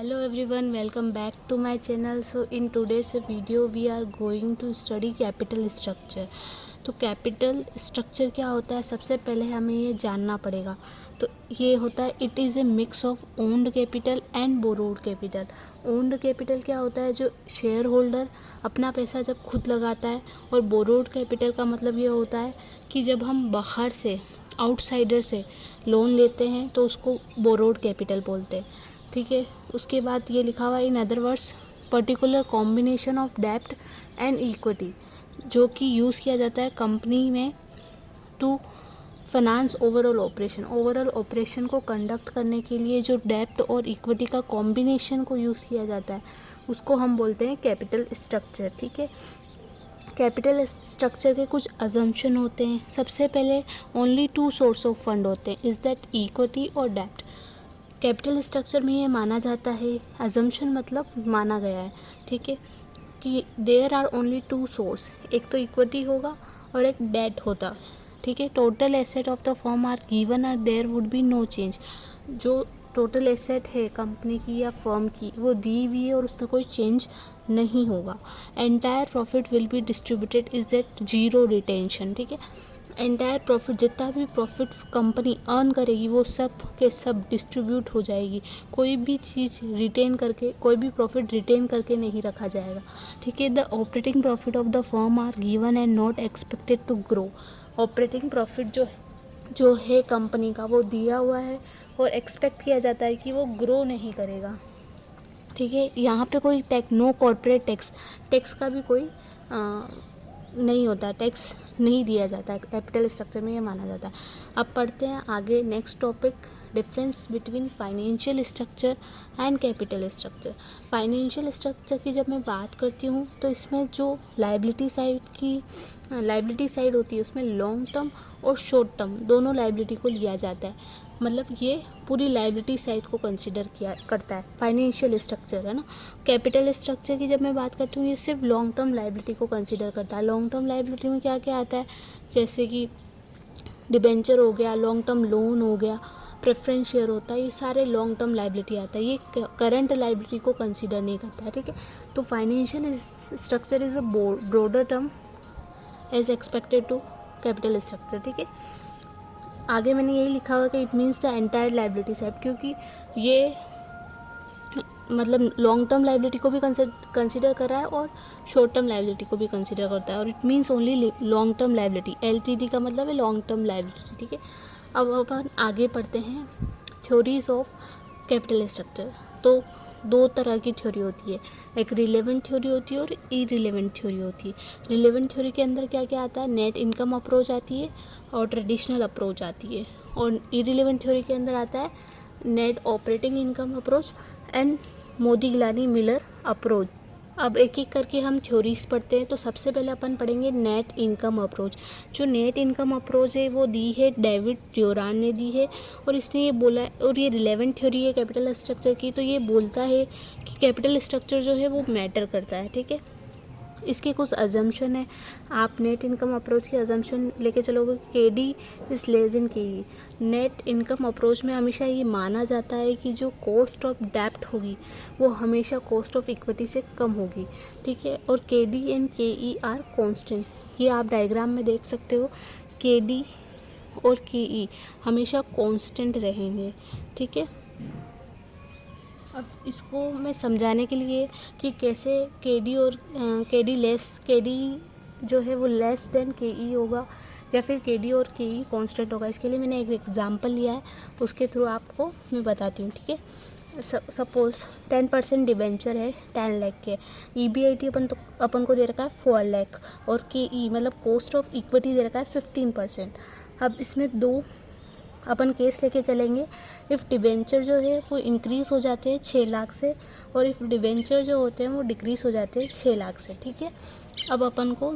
Hello everyone, welcome back to my channel. So in today's video we are going to study capital structure. तो capital structure क्या होता है, सबसे पहले हमें ये जानना पड़ेगा. तो ये होता है, it is a mix of owned capital and borrowed capital. Owned capital क्या होता है, जो शेयर होल्डर अपना पैसा जब खुद लगाता है, और बोरोड कैपिटल का मतलब ये होता है कि जब हम बाहर से आउटसाइडर से लोन लेते हैं तो उसको बोरोड कैपिटल बोलते हैं. ठीक है. उसके बाद ये लिखा हुआ है, in other words particular combination of डेब्ट एंड इक्विटी, जो कि यूज़ किया जाता है कंपनी में to finance overall operation. Overall operation को कंडक्ट करने के लिए जो डेब्ट और इक्विटी का कॉम्बिनेशन को यूज़ किया जाता है उसको हम बोलते हैं कैपिटल स्ट्रक्चर. ठीक है. कैपिटल स्ट्रक्चर के कुछ अजम्पशन होते हैं. सबसे पहले only two source of fund होते हैं, इज़ दैट इक्विटी और डेब्ट. कैपिटल स्ट्रक्चर में ये माना जाता है, अजम्पशन मतलब माना गया है, ठीक है, कि there are only two source, एक तो इक्विटी होगा और एक डेट होता. ठीक है. Total asset of the firm are given और there would be no change. जो टोटल एसेट है कंपनी की या फर्म की वो दी हुई है और उसमें कोई चेंज नहीं होगा. Entire profit will be distributed, is that zero retention. ठीक है. एंटायर प्रॉफिट, जितना भी प्रॉफिट कंपनी अर्न करेगी वो सब के सब डिस्ट्रीब्यूट हो जाएगी. कोई भी चीज़ रिटेन करके, कोई भी प्रॉफिट रिटेन करके नहीं रखा जाएगा. ठीक है. The operating profit of the firm are given and not expected to grow. Operating profit जो है कंपनी का वो दिया हुआ है और एक्सपेक्ट किया जाता है कि वो ग्रो नहीं करेगा. ठीक है. यहाँ पे कोई नो कॉर्पोरेट टैक्स का भी कोई नहीं होता, टैक्स नहीं दिया जाता है. कैपिटल स्ट्रक्चर में ये माना जाता है. अब पढ़ते हैं आगे next topic, difference between financial structure and capital structure. Financial structure की जब मैं बात करती हूँ तो इसमें जो लायबिलिटी साइड होती है उसमें लॉन्ग टर्म और शॉर्ट टर्म दोनों लायबिलिटी को लिया जाता है. मतलब ये पूरी लायबिलिटी साइड को कंसिडर किया करता है फाइनेंशियल स्ट्रक्चर, है ना. कैपिटल स्ट्रक्चर की जब मैं बात करती हूँ ये सिर्फ लॉन्ग टर्म लायबिलिटी को कंसिडर करता है. लॉन्ग टर्म लायबिलिटी में क्या क्या आता है, जैसे कि डिबेंचर हो गया, लॉन्ग टर्म लोन हो गया, प्रेफरेंस शेयर होता है, ये सारे लॉन्ग टर्म लायबिलिटी आता है. ये करंट लायबिलिटी को कंसिडर नहीं करता है. ठीक है. तो financial structure is a broader term as expected to capital structure. ठीक है. आगे मैंने यही लिखा हुआ कि it means the entire liability side, क्योंकि ये मतलब लॉन्ग टर्म लायबिलिटी को भी कंसिडर कर रहा है और शॉर्ट टर्म लायबिलिटी को भी कंसिडर करता है. और it means only long term liability. LTD का मतलब है लॉन्ग टर्म लायबिलिटी. ठीक है. अब अपन आगे पढ़ते हैं थ्योरीज ऑफ कैपिटल स्ट्रक्चर. तो दो तरह की थ्योरी होती है, एक रिलेवेंट थ्योरी होती है और इरिलेवेंट थ्योरी होती है. रिलेवेंट थ्योरी के अंदर क्या क्या आता है, नेट इनकम अप्रोच आती है और ट्रेडिशनल अप्रोच आती है. और इरिलेवेंट थ्योरी के अंदर आता है net operating income approach and Modigliani Miller approach. अब एक एक करके हम थ्योरीज पढ़ते हैं. तो सबसे पहले अपन पढ़ेंगे नेट इनकम अप्रोच. जो नेट इनकम अप्रोच है वो दी है डेविड ड्यूरान ने दी है, और इसने ये बोला है, और ये रिलेवेंट थ्योरी है कैपिटल स्ट्रक्चर की, तो ये बोलता है कि कैपिटल स्ट्रक्चर जो है वो मैटर करता है. ठीक है. इसके कुछ अजम्पशन है. आप नेट इनकम अप्रोच की अजम्पशन लेके चलोगे, KD is less in KE. Net income approach में हमेशा ये माना जाता है कि जो कॉस्ट ऑफ डेब्ट होगी वो हमेशा कॉस्ट ऑफ इक्विटी से कम होगी. ठीक है. और KD and KE are constant. ये आप डायग्राम में देख सकते हो, KD और KE हमेशा कॉन्स्टेंट रहेंगे. ठीक है. अब इसको मैं समझाने के लिए कि कैसे KD और KD जो है वो लेस देन KE होगा या फिर KD और KE कांस्टेंट होगा, इसके लिए मैंने एक एग्जांपल लिया है, उसके थ्रू आपको मैं बताती हूँ. ठीक है. सपोज 10% डिबेंचर है 10 लाख के, EBIT अपन को दे रखा है 4 लाख, और KE मतलब कॉस्ट ऑफ इक्विटी दे रखा है 15%. अब इसमें दो अपन केस लेके चलेंगे. इफ़ डिबेंचर जो है वो इंक्रीज़ हो जाते हैं 6 लाख से, और इफ़ डिबेंचर जो होते हैं वो डिक्रीज़ हो जाते हैं 6 लाख से. ठीक है. अब अपन को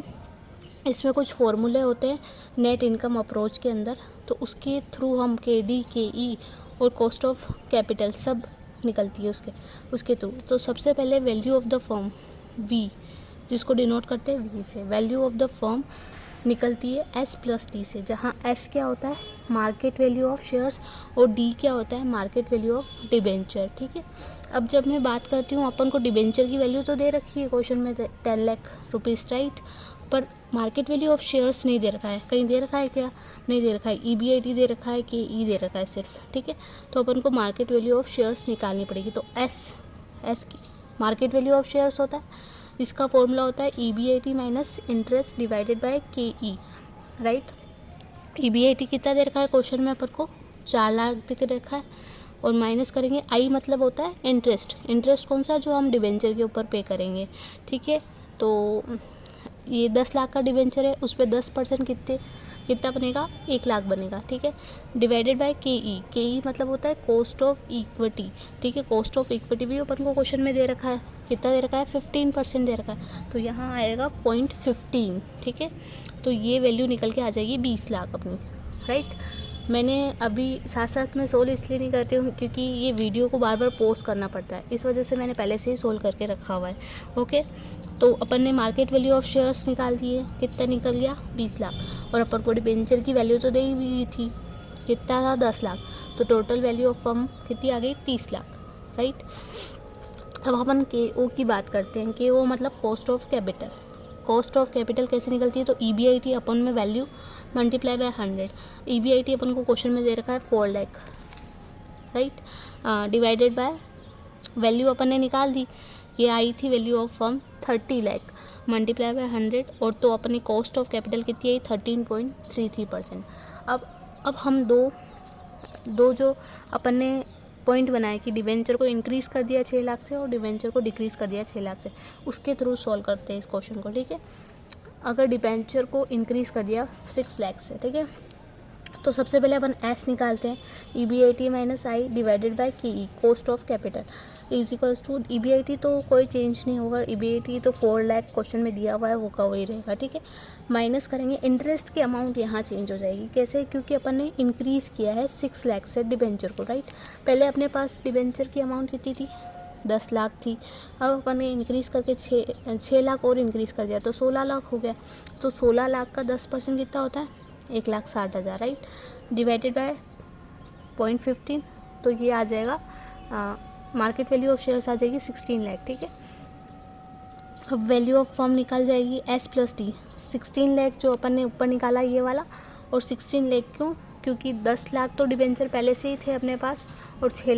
इसमें कुछ फॉर्मूले होते हैं नेट इनकम अप्रोच के अंदर, तो उसके थ्रू हम KD KE और कॉस्ट ऑफ कैपिटल सब निकलती है उसके थ्रू. तो सबसे पहले value of the firm V, जिसको डिनोट करते हैं V से. वैल्यू ऑफ द फर्म निकलती है एस प्लस डी से, जहाँ एस क्या होता है मार्केट वैल्यू ऑफ शेयर्स और डी क्या होता है मार्केट वैल्यू ऑफ डिबेंचर। ठीक है, अब जब मैं बात करती हूँ, अपन को डिबेंचर की वैल्यू तो दे रखी है क्वेश्चन में 10 लाख रुपीज़, राइट, पर मार्केट वैल्यू ऑफ शेयर्स नहीं दे रखा है। कहीं दे रखा है क्या? नहीं दे रखा है। EBIT दे रखा है कि ई दे रखा है सिर्फ। ठीक है, तो अपन को मार्केट वैल्यू ऑफ शेयर्स निकालनी पड़ेगी। तो एस की मार्केट वैल्यू ऑफ शेयर्स होता है, इसका फॉर्मूला होता है EBIT minus interest divided by KE, right. EBIT कितना दे रखा है क्वेश्चन में अपन को? 4 लाख दे रखा है, और माइनस करेंगे आई मतलब होता है इंटरेस्ट। इंटरेस्ट कौन सा? जो हम डिबेंचर के ऊपर पे करेंगे। ठीक है, तो ये 10 लाख का डिबेंचर है, उस पर 10% कितना बनेगा? 1 लाख बनेगा। ठीक है, डिवाइडेड बाय KE मतलब होता है कॉस्ट ऑफ इक्विटी। ठीक है, कॉस्ट ऑफ इक्विटी भी अपन को क्वेश्चन में दे रखा है, कितना दे रखा है? 15% दे रखा है, तो यहाँ आएगा 0.15। ठीक है, तो ये वैल्यू निकल के आ जाएगी 20 लाख अपनी, राइट। मैंने अभी साथ साथ में सोल्व इसलिए नहीं करती हूँ क्योंकि ये वीडियो को बार बार पोस्ट करना पड़ता है, इस वजह से मैंने पहले से ही सोल्व करके रखा हुआ है। ओके, तो अपन ने मार्केट वैल्यू ऑफ शेयर्स निकाल दिए, कितना निकल गया? 20 लाख, और अपन को डिबेंचर की वैल्यू तो दे ही हुई थी, कितना था? 10 लाख, तो टोटल वैल्यू ऑफ फर्म कितनी आ गई? 30 लाख, राइट। अब अपन KO की बात करते हैं। KO मतलब cost of capital. Cost of capital कैसे निकलती है? तो EBIT अपन में वैल्यू मल्टीप्लाई बाय 100। EBIT अपन को क्वेश्चन में दे रखा है 4 lakh, right, divided by value अपन ने निकाल दी, ये आई थी value of firm 30 lakh, multiply by 100, और तो अपनी कॉस्ट ऑफ कैपिटल कितनी आई? 13.33%। अब हम दो जो अपन ने पॉइंट बनाए कि डिवेंचर को इंक्रीज़ कर दिया 6 लाख से और डिवेंचर को डिक्रीज़ कर दिया 6 लाख से, उसके थ्रू सॉल्व करते हैं इस क्वेश्चन को। ठीक है, अगर डिवेंचर को इंक्रीज़ कर दिया 6 लाख से, ठीक है, तो सबसे पहले अपन एस निकालते हैं, EBIT minus I divided by KE, cost of capital is equals to EBIT तो कोई चेंज नहीं होगा, EBIT तो 4 लाख क्वेश्चन में दिया हुआ है, वो का वही रहेगा। ठीक है, माइनस करेंगे, इंटरेस्ट की अमाउंट यहाँ चेंज हो जाएगी। कैसे? क्योंकि अपन ने इंक्रीज़ किया है 6 लाख से डिबेंचर को, राइट। पहले अपने पास डिबेंचर की अमाउंट कितनी थी? 10 लाख थी। अब अपन ने इंक्रीज़ करके 6 लाख और इंक्रीज़ कर दिया, तो 16 लाख हो गया। तो 16 लाख का 10% कितना होता है? 1,60,000, राइट, डिवाइडेड बाय 0.15, तो ये आ जाएगा मार्केट वैल्यू ऑफ शेयर्स आ जाएगी 16 लाख। ठीक है, अब वैल्यू ऑफ फर्म निकल जाएगी एस प्लस डी। 16 लाख जो अपन ने ऊपर निकाला ये वाला, और 16 लाख क्यों? क्योंकि 10 लाख तो डिबेंचर पहले से ही थे अपने पास, और 6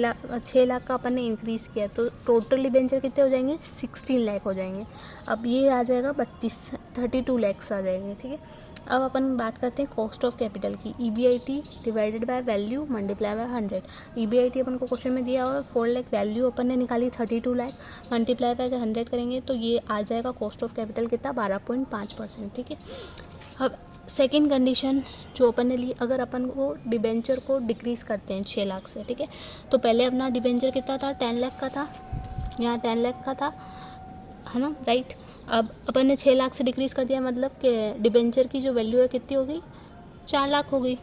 लाख का अपन ने इंक्रीज़ किया, तो टोटल डिबेंचर कितने हो जाएंगे? 16 लाख हो जाएंगे। अब ये आ जाएगा 32 लैक्स आ जाएंगे। ठीक है, अब अपन बात करते हैं कॉस्ट ऑफ कैपिटल की। EBIT divided by value multiply by 100। EBIT अपन को क्वेश्चन में दिया हुआ है 4 लाख, वैल्यू अपन ने निकाली 32 लाख, मल्टीप्लाई बाय 100 करेंगे तो ये आ जाएगा कॉस्ट ऑफ कैपिटल कितना? 12.5%। ठीक है, अब सेकेंड कंडीशन जो अपन ने ली, अगर अपन को डिबेंचर को डिक्रीज़ करते हैं 6 लाख से, ठीक है, तो पहले अपना डिबेंचर कितना था? 10 लाख का था, यहाँ 10 लाख का था, है ना, राइट। अब अपन ने 6 लाख से डिक्रीज़ कर दिया, मतलब कि डिबेंचर की जो वैल्यू है कितनी हो गई? 4 लाख हो गई।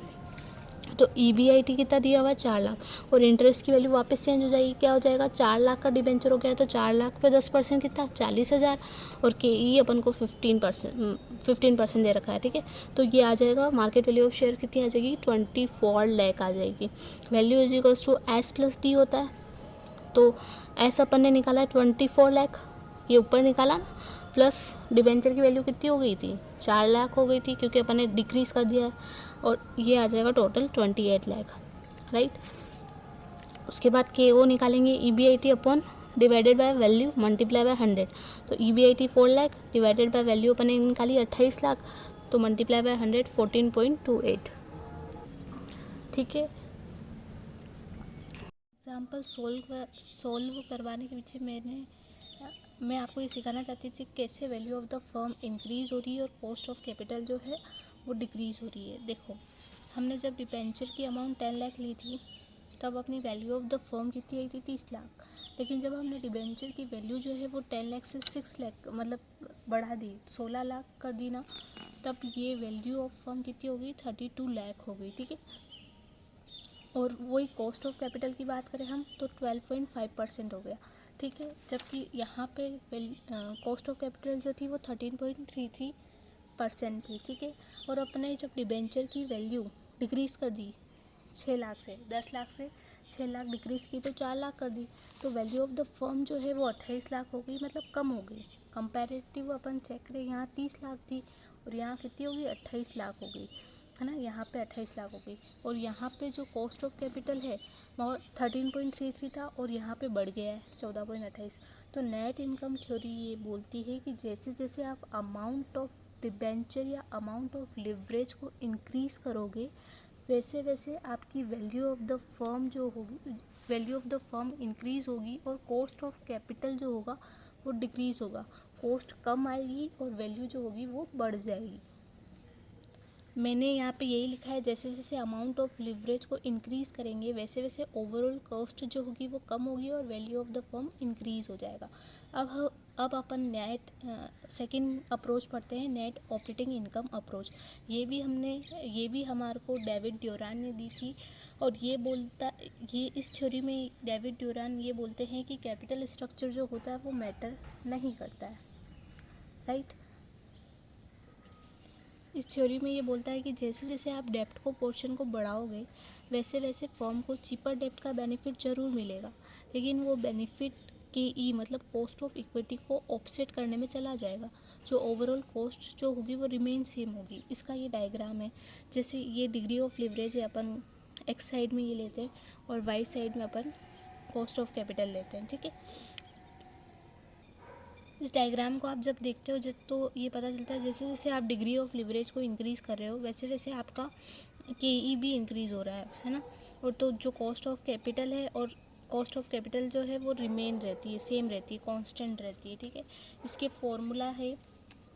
तो EBIT कितना दिया हुआ है? 4 लाख, और इंटरेस्ट की वैल्यू वापस चेंज हो जाएगी, क्या हो जाएगा? 4 लाख का डिबेंचर हो गया, तो 4 लाख पे 10% कितना? 40,000, और KE अपन को 15% दे रखा है। ठीक है, तो ये आ जाएगा मार्केट वैल्यू ऑफ शेयर कितनी आ जाएगी? 24 लाख आ जाएगी। Value is equals to S plus D होता है, तो एस अपन ने निकाला है 24 लाख, ये ऊपर निकाला ना, प्लस डिबेंचर की वैल्यू कितनी हो गई थी? 4 लाख हो गई थी, क्योंकि अपन ने डिक्रीज़ कर दिया है, और ये आ जाएगा टोटल 28 लाख, राइट। उसके बाद KO निकालेंगे, EBIT upon divided by value multiply by 100। तो EBIT 4 lakh divided by value अपन ने निकाली 28 लाख, तो मल्टीप्लाई बाय 100 14.28। ठीक है, एग्जाम्पल सोल्व करवाने के पीछे मैं आपको ये सिखाना चाहती थी कैसे value of the firm increase हो रही है और कॉस्ट ऑफ कैपिटल जो है वो डिक्रीज़ हो रही है। देखो, हमने जब डिबेंचर की अमाउंट 10 लाख ली थी, तब अपनी वैल्यू ऑफ द फर्म कितनी आई थी? 30 लाख। लेकिन जब हमने डिबेंचर की वैल्यू जो है वो 10 लाख से 6 लाख मतलब बढ़ा दी, 16 लाख कर दी ना, तब ये वैल्यू ऑफ फर्म कितनी हो गई? 32 लाख हो गई। ठीक है, और वही कॉस्ट ऑफ कैपिटल की बात करें हम तो 12.5% हो गया। ठीक है, जबकि यहाँ पे कॉस्ट ऑफ कैपिटल जो थी वो 13.33 परसेंट थी, ठीक है। और अपने जब डिबेंचर की वैल्यू डिक्रीज़ कर दी 6 लाख से, 10 लाख से 6 लाख डिक्रीज़ की तो 4 लाख कर दी, तो वैल्यू ऑफ द फर्म जो है वो 28 लाख हो गई, मतलब कम हो गई। कंपैरेटिव अपन चेक करें, यहाँ 30 लाख थी और यहाँ कितनी होगी 28 लाख हो गई, है ना। यहाँ पे 28 लाख हो गई और यहाँ पे जो कॉस्ट ऑफ कैपिटल है वो 13.33 था और यहाँ पे बढ़ गया है 14.28। तो नेट इनकम थ्योरी ये बोलती है कि जैसे जैसे आप अमाउंट ऑफ डिबेंचर या अमाउंट ऑफ लिवरेज को इंक्रीज़ करोगे, वैसे वैसे आपकी वैल्यू ऑफ द फर्म जो होगी, value of the firm increase होगी और कॉस्ट ऑफ कैपिटल जो होगा वो डिक्रीज़ होगा। कॉस्ट कम आएगी और वैल्यू जो होगी वो बढ़ जाएगी। मैंने यहाँ पे यही लिखा है, जैसे जैसे अमाउंट ऑफ लिवरेज को इंक्रीज़ करेंगे वैसे वैसे ओवरऑल कॉस्ट जो होगी वो कम होगी और value of the firm increase हो जाएगा। अब अपन नेट सेकंड अप्रोच पढ़ते हैं, नेट ऑपरेटिंग इनकम अप्रोच। ये भी हमारे को डेविड ड्यूरान ने दी थी और ये इस थ्योरी में डेविड ड्यूरान ये बोलते हैं कि कैपिटल स्ट्रक्चर जो होता है वो मैटर नहीं करता है, राइट। इस थ्योरी में ये बोलता है कि जैसे जैसे आप डेप्ट को पोर्शन को बढ़ाओगे वैसे वैसे फर्म को चीपर डेप्ट का बेनिफिट ज़रूर मिलेगा, लेकिन वो बेनिफिट के मतलब कॉस्ट ऑफ इक्विटी को ऑफसेट करने में चला जाएगा। जो ओवरऑल कॉस्ट जो होगी वो रिमेन सेम होगी। इसका ये डायग्राम है, जैसे ये डिग्री ऑफ लिवरेज है, अपन एक्स साइड में ये लेते हैं और वाई साइड में अपन कॉस्ट ऑफ कैपिटल लेते हैं, ठीक है। इस डायग्राम को आप जब देखते हो तो ये पता चलता है जैसे जैसे आप डिग्री ऑफ लिवरेज को इंक्रीज़ कर रहे हो वैसे वैसे आपका के भी इंक्रीज़ हो रहा है ना। और तो जो कॉस्ट ऑफ कैपिटल है और कॉस्ट ऑफ कैपिटल जो है वो रिमेन रहती है, सेम रहती है, कांस्टेंट रहती है, ठीक है। इसके फॉर्मूला है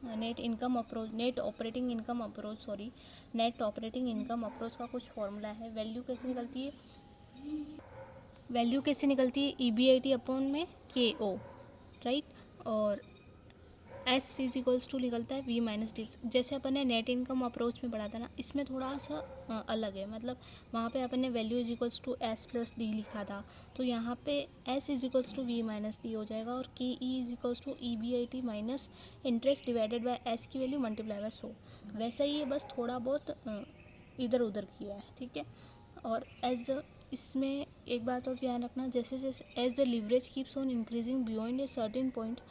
नेट ऑपरेटिंग इनकम अप्रोच का कुछ फॉर्मूला है। वैल्यू कैसे निकलती है EBIT अपॉन में KO, राइट। और S इज इक्वल्स टू निकलता है V माइनस डी। जैसे अपन ने नेट इनकम अप्रोच में पढ़ा था ना, इसमें थोड़ा सा अलग है, मतलब वहाँ पे अपन ने value is equals to S plus D लिखा था, तो यहाँ पे S is equals to V minus D हो जाएगा और KE is equals to EBIT minus interest divided by S की वैल्यू मल्टीप्लाई बाय 100। वैसा ही है, बस थोड़ा बहुत इधर उधर किया है, ठीक है। और इसमें एक बात और ध्यान रखना, जैसे जैसे as the leverage keeps on increasing beyond a certain point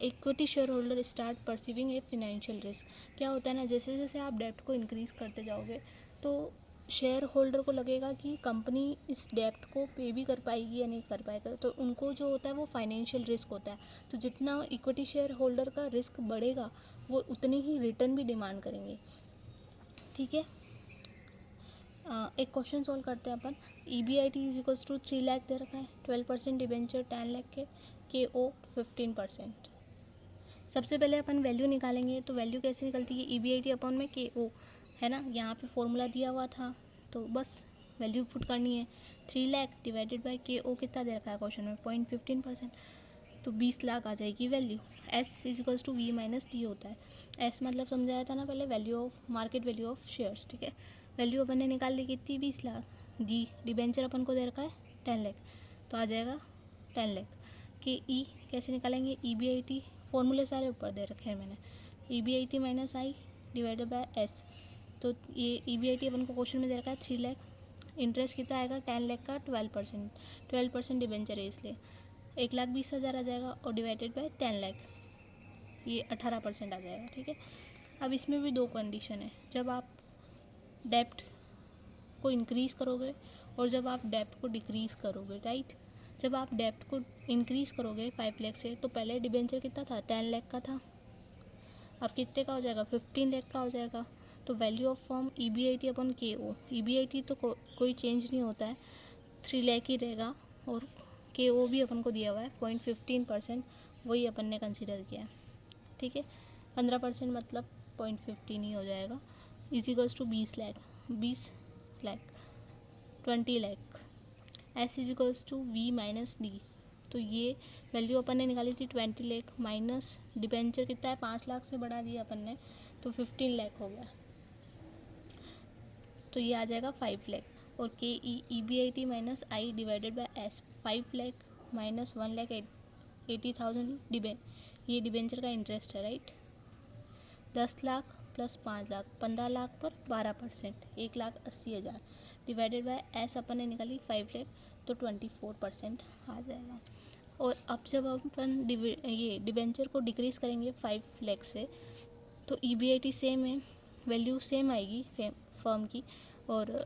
equity share holder start perceiving a financial risk. क्या होता है ना, जैसे जैसे आप डेप्ट को इंक्रीज़ करते जाओगे तो शेयर होल्डर को लगेगा कि कंपनी इस डेप्ट को पे भी कर पाएगी या नहीं कर पाएगा, तो उनको जो होता है वो फाइनेंशियल रिस्क होता है। तो जितना इक्विटी शेयर होल्डर का रिस्क बढ़ेगा वो उतनी ही रिटर्न भी डिमांड करेंगे, ठीक है। एक क्वेश्चन सॉल्व करते हैं अपन। EBIT is equals to 3 lakh दे रखा है, 12% डिबेंचर 10 लाख के, KO 15%। सबसे पहले अपन वैल्यू निकालेंगे, तो वैल्यू कैसे निकलती है, EBIT अपॉन में KO, है ना। यहाँ पे फॉर्मूला दिया हुआ था तो बस वैल्यू पुट करनी है। 3 लाख डिवाइडेड बाय KO कितना दे रखा है क्वेश्चन में, 0.15%, तो 20 लाख आ जाएगी value. S is equals to V minus D होता है। S मतलब समझाया था ना पहले, value of market value of shares, ठीक है। वैल्यू अपन ने निकाल ली कितनी, 20 लाख। डी डिबेंचर अपन को दे रखा है 10 लाख, तो आ जाएगा 10 लाख। कि E कैसे निकालेंगे, EBIT फॉर्मूले सारे ऊपर दे रखे हैं मैंने, EBIT minus I divided by S। तो ये EBIT अपन को क्वेश्चन में दे रखा है 3 लाख। इंटरेस्ट कितना आएगा 10 लाख का 12% डिबेंचर है इसलिए 1,20,000 आ जाएगा और डिवाइडेड बाय 10 लाख ये 18% आ जाएगा, ठीक है। अब इसमें भी दो कंडीशन है, जब आप डेप्ट को इंक्रीज़ करोगे और जब आप डेप्ट को डिक्रीज़ करोगे, राइट। जब आप डेप्ट को इंक्रीज़ करोगे 5 लाख से, तो पहले डिबेंचर कितना था 10 लाख का था, अब कितने का हो जाएगा 15 लाख का हो जाएगा। तो value of form EBIT upon KO, EBIT तो कोई चेंज नहीं होता है, 3 लाख ही रहेगा और KO भी अपन को दिया हुआ है 0.15%, वही अपन ने कंसिडर किया है, ठीक है। 15% मतलब 0.15 ही हो जाएगा, equals to 20 lakh 20 lakh. S equals to V minus D, तो ये वैल्यू अपन ने निकाली थी 20 लाख माइनस डिबेंचर कितना है 5 लाख से बढ़ा दिया अपन ने, तो 15 लाख हो गया, तो ये आ जाएगा 5 लाख। और KE EBIT minus I divided by S, 5 lakh minus 1,80,000 ये डिबेंचर का इंटरेस्ट है, राइट। 10 लाख प्लस 5 लाख, 15 लाख पर 12%, 1,80,000 डिवाइडेड बाय एस अपन ने निकाली 5 लाख, तो 24% आ जाएगा। और अब जब अपन ये डिबेंचर को डिक्रीज़ करेंगे 5 लाख से, तो EBIT सेम है, वैल्यू सेम आएगी फर्म की, और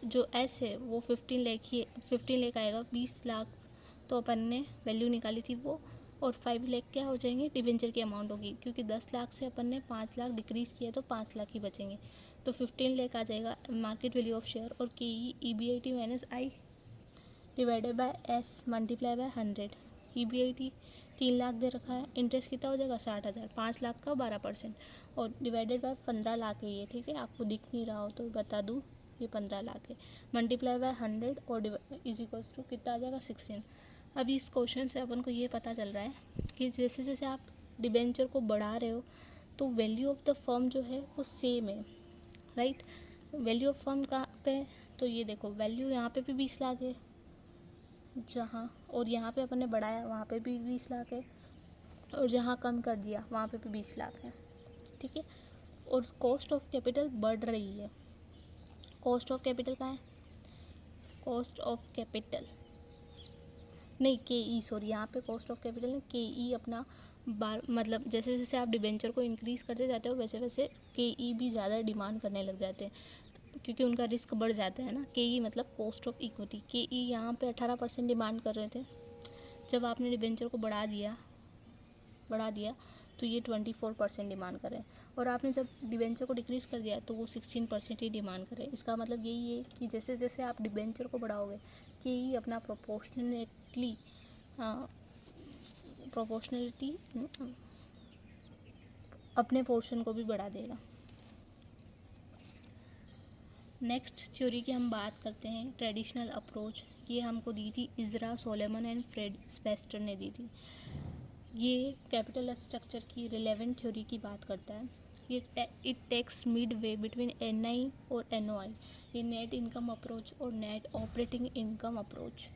जो एस है वो 15 लाख आएगा, 20 लाख तो अपन ने वैल्यू निकाली थी वो, और 5 लाख क्या हो जाएंगे, डिबेंचर की अमाउंट होगी, क्योंकि 10 लाख से अपन ने 5 लाख डिक्रीज़ किया तो 5 लाख ही बचेंगे, तो 15 लाख आ जाएगा मार्केट वैल्यू ऑफ शेयर। और EBIT minus I divided by S multiply by 100। EBIT 3 lakh दे रखा है, इंटरेस्ट कितना हो जाएगा 60,000, 5 लाख का 12%, और डिवाइडेड बाय 15 लाख है ये, ठीक है, आपको दिख नहीं रहा हो तो बता दूँ, ये 15 लाख है, मल्टीप्लाई बाय 100 और इज इक्वल्स टू कितना आ जाएगा 16। अभी इस क्वेश्चन से अपन को ये पता चल रहा है कि जैसे जैसे आप डिबेंचर को बढ़ा रहे हो तो वैल्यू ऑफ द फर्म जो है वो सेम है, राइट। वैल्यू ऑफ फर्म कहाँ पे है, तो ये देखो वैल्यू यहाँ पे भी 20 लाख है जहाँ, और यहाँ पे अपन ने बढ़ाया वहाँ पे भी 20 लाख है, और जहाँ कम कर दिया वहाँ पे भी 20 लाख है, ठीक है। और कॉस्ट ऑफ कैपिटल बढ़ रही है, कॉस्ट ऑफ कैपिटल कहाँ है, कॉस्ट ऑफ कैपिटल नहीं KE, सॉरी, यहाँ पे कॉस्ट ऑफ कैपिटल नहीं, KE अपना मतलब जैसे जैसे आप डिबेंचर को इंक्रीज़ करते जाते हो वैसे वैसे KE भी ज़्यादा डिमांड करने लग जाते हैं, क्योंकि उनका रिस्क बढ़ जाता है ना। KE मतलब कॉस्ट ऑफ इक्विटी, KE यहाँ पे 18% डिमांड कर रहे थे, जब आपने डिबेंचर को बढ़ा दिया तो ये 24% डिमांड कर रहे हैं, और आपने जब डिबेंचर को डिक्रीज़ कर दिया तो वो 16% ही डिमांड कर रहे हैं। इसका मतलब यही है कि जैसे जैसे आप डिबेंचर को बढ़ाओगे KE अपना प्रोपोर्शनलिटी अपने पोर्शन को भी बढ़ा देगा। नेक्स्ट थ्योरी की हम बात करते हैं, ट्रेडिशनल अप्रोच। ये हमको दी थी Ezra Solomon and Fred Spector ने दी थी। ये कैपिटल स्ट्रक्चर की रिलेवेंट थ्योरी की बात करता है। ये it takes mid way between NI और NOI। ये नेट इनकम अप्रोच और नेट ऑपरेटिंग इनकम अप्रोच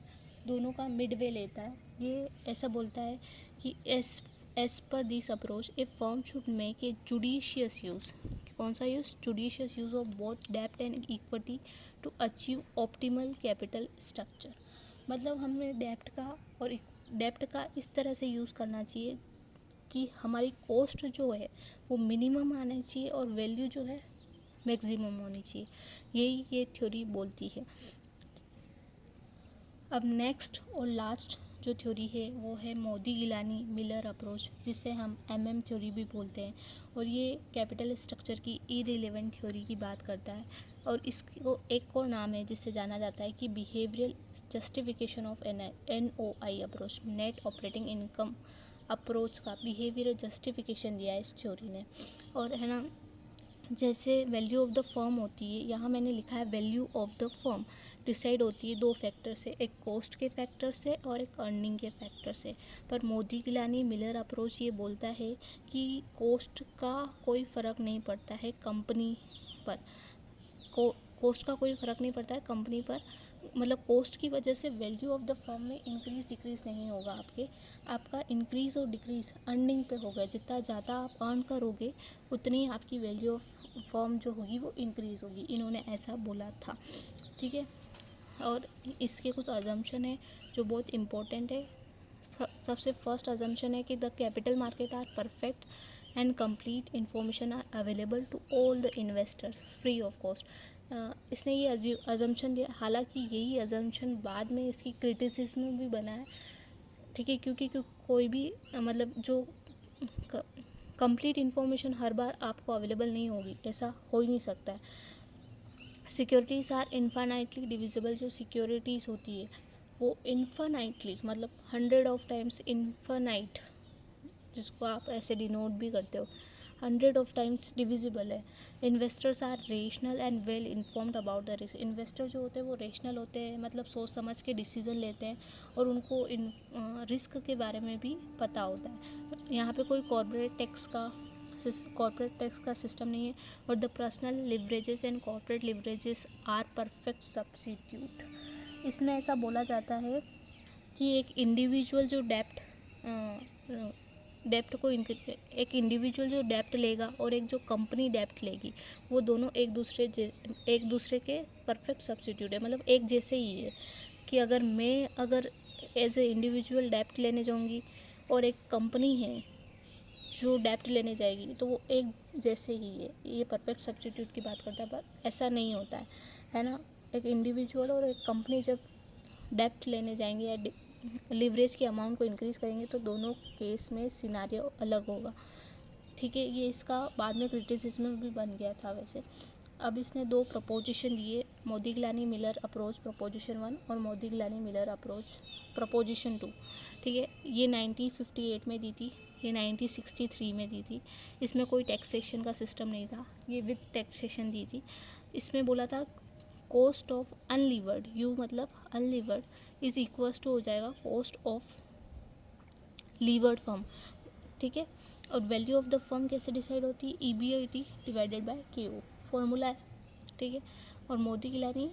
दोनों का मिड वे लेता है। ये ऐसा बोलता है कि as per this approach a firm should make a judicious use, कौन सा use, judicious use of both डेब्ट and equity to achieve optimal capital structure. मतलब हमें डेब्ट का इस तरह से यूज़ करना चाहिए कि हमारी कॉस्ट जो है वो मिनिमम आना चाहिए और वैल्यू जो है मैक्सिमम होनी चाहिए, यही ये थ्योरी बोलती है। अब नेक्स्ट और लास्ट जो थ्योरी है वो है मोदी गिलानी मिलर अप्रोच, जिसे हम MM थ्योरी भी बोलते हैं, और ये कैपिटल स्ट्रक्चर की इररिलेवेंट थ्योरी की बात करता है। और इसको एक और नाम है जिससे जाना जाता है कि behavioural justification of NOI approach, net operating income approach का बिहेवियरल जस्टिफिकेशन दिया है इस थ्योरी ने। और है ना, जैसे वैल्यू ऑफ द फर्म होती है, यहाँ मैंने लिखा है value of the firm decide होती है 2 फैक्टर से, एक कॉस्ट के फैक्टर से और एक अर्निंग के फैक्टर से। पर मोदी गिलानी मिलर अप्रोच ये बोलता है कि कॉस्ट का कोई फ़र्क नहीं पड़ता है कंपनी पर, कॉस्ट का कोई फ़र्क नहीं पड़ता है कंपनी पर, मतलब कॉस्ट की वजह से वैल्यू ऑफ द फर्म में इंक्रीज़ डिक्रीज़ नहीं होगा, आपका इंक्रीज़ और डिक्रीज़ अर्निंग पे होगा। जितना ज़्यादा आप अर्न करोगे उतनी आपकी वैल्यू ऑफ फर्म जो होगी वो इंक्रीज़ होगी, इन्होंने ऐसा बोला था, ठीक है। और इसके कुछ अजम्पशन है जो बहुत इम्पोर्टेंट है। सबसे फर्स्ट अजम्पशन है कि the capital market are perfect and complete information are available to all the investors free of cost. इसने ये अजम्पशन दिया, हालांकि यही अजम्पशन बाद में इसकी क्रिटिसिज्म में भी बना है, ठीक है, क्योंकि कोई भी मतलब जो कंप्लीट इन्फॉर्मेशन हर बार आपको अवेलेबल नहीं होगी, ऐसा हो ही नहीं सकता है। सिक्योरिटीज़ आर इन्फानाइटली डिविजिबल, जो सिक्योरिटीज़ होती है वो इन्फानाइटली मतलब 100 ऑफ टाइम्स इन्फानाइट, जिसको आप ऐसे डिनोट भी करते हो, 100 ऑफ टाइम्स डिविजिबल है। Investors are rational and well informed about the risk. Investor जो होते हैं वो रेशनल होते हैं, मतलब सोच समझ के डिसीजन लेते हैं, और उनको रिस्क के बारे में भी पता होता है। यहाँ पे कोई कॉर्पोरेट टैक्स का सिस्टम नहीं है, और the personal leverages and corporate leverages are perfect substitute. इसमें ऐसा बोला जाता है कि एक इंडिविजुअल जो डेब्ट डेप्ट को एक इंडिविजुअल जो डेप्ट लेगा और एक जो कंपनी डेप्ट लेगी, वो दोनों एक दूसरे के परफेक्ट सब्स्टिट्यूट है, मतलब एक जैसे ही है। कि अगर एज ए इंडिविजुअल डेप्ट लेने जाऊंगी और एक कंपनी है जो डेप्ट लेने जाएगी, तो वो एक जैसे ही है। ये परफेक्ट सब्स्टिट्यूट की बात करता है, पर ऐसा नहीं होता है ना। एक इंडिविजुअल और एक कंपनी जब डेप्ट लेने जाएंगे या लिवरेज की अमाउंट को इंक्रीज़ करेंगे, तो दोनों केस में सिनारियो अलग होगा, ठीक है। ये इसका बाद में क्रिटिसिज्म भी बन गया था वैसे। अब इसने 2 प्रपोजिशन दिए, मोदिग्लानी मिलर अप्रोच प्रपोजिशन 1 और मोदिग्लानी मिलर अप्रोच प्रपोजिशन 2, ठीक है। ये 1958 में दी थी, ये 1963 में दी थी। इसमें कोई टैक्सेशन का सिस्टम नहीं था, ये विद टैक्सेशन दी थी। इसमें बोला था कॉस्ट ऑफ अनलीवर्ड, यू मतलब अनलीवर्ड, इज इक्वल्स टू हो जाएगा कॉस्ट ऑफ लीवर्ड फर्म, ठीक है। और वैल्यू ऑफ द फर्म कैसे डिसाइड होती है, EBIT divided by KO formula है, ठीक है। और मोदिग्लानी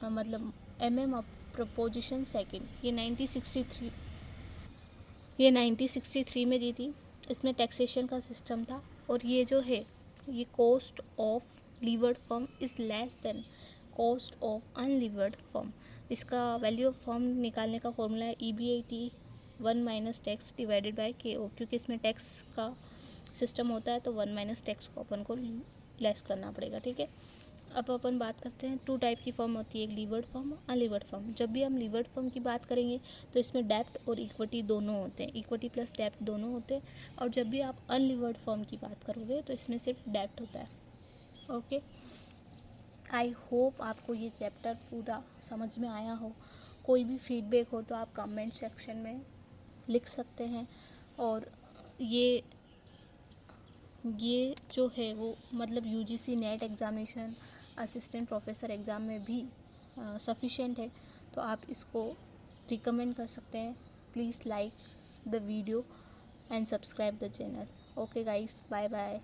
मतलब MM प्रपोजिशन सेकंड, ये 1963 में दी थी। इसमें टैक्सेशन का सिस्टम था। और ये जो है, ये cost of levered firm is less than cost of unlevered firm. इसका वैल्यू ऑफ फर्म निकालने का फॉर्मूला है EBIT 1 minus tax divided by KO, क्योंकि इसमें टैक्स का सिस्टम होता है, तो 1 माइनस टैक्स को अपन को लेस करना पड़ेगा, ठीक है। अब अपन बात करते हैं, 2 टाइप की फर्म होती है, एक लीवर्ड फर्म, अनलीवर्ड फर्म। जब भी हम लीवर्ड फर्म की बात करेंगे तो इसमें डेप्ट और इक्विटी दोनों होते हैं, इक्विटी प्लस डेप्ट दोनों होते हैं। और जब भी आप अनलीवर्ड फर्म की बात करोगे तो इसमें सिर्फ डेप्ट होता है, ओके। आई होप आपको ये चैप्टर पूरा समझ में आया हो। कोई भी फीडबैक हो तो आप कमेंट सेक्शन में लिख सकते हैं। और ये जो है वो मतलब UGC net examination, assistant professor exam में भी सफिशेंट है, तो आप इसको रिकमेंड कर सकते हैं। Please like the video and subscribe the channel. Okay guys, bye bye.